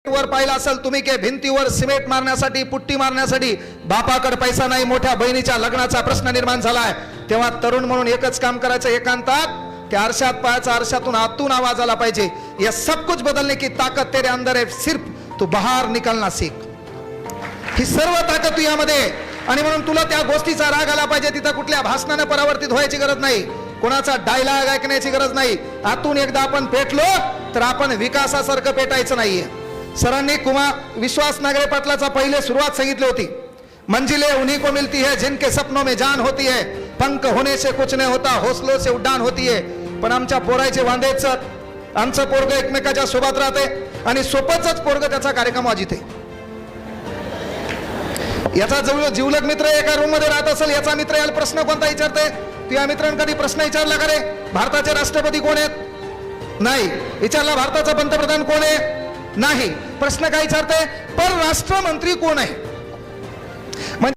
वर पाहिलं असेल तुम्ही की भिंतीवर सिमेंट मारण्यासाठी पुट्टी मारण्यासाठी बापाकडे पैसा नाही, मोठ्या बहिणीच्या लग्नाचा प्रश्न निर्माण झालाय, तेव्हा तरुण म्हणून एकच काम करायचं एकांतात कि आरशात पाहायचं, आरशातून आतून आवाज आला पाहिजे, ये सब कुछ बदलने की ताकत तेरे अंदर है, सिर्फ तू बाहर निकलना सीख. ही सर्व ताकद तू यामध्ये, आणि म्हणून तुला त्या गोष्टीचा राग आला पाहिजे. तिथं कुठल्या भाषणाने परावर्तित व्हायची गरज नाही, कोणाचा डायलॉग ऐकण्याची गरज नाही. आतून एकदा आपण पेटलो तर आपण विकासासारखं पेटायचं नाहीये. सरांनी विश्वास नागरे पाटलाचा पहिले सुरुवात सांगितली होती, मंजिलें उन्हीं को मिलती है जिनके सपनों में जान होती है, पंख होने से कुछ नहीं होता, हौसलों से उड्डाण होती है. पण आमच्या पोरायचे वांदेच, आमचं पोरग एकमेकाच्या सोबत राहते आणि सोबतच पोरग त्याचा कार्यक्रम वाजिते. याचा जवळ जीवलग मित्र एका रूम मध्ये राहत असेल, याचा मित्र याला प्रश्न कोणता विचारते? तुझ्या मित्रांनी कधी प्रश्न विचारला का रे, भारताचे राष्ट्रपती कोण आहेत? नाही. विचारला भारताचा पंतप्रधान कोण आहे? नाही. प्रश्न काय विचारते? परराष्ट्र मंत्री कोण आहे?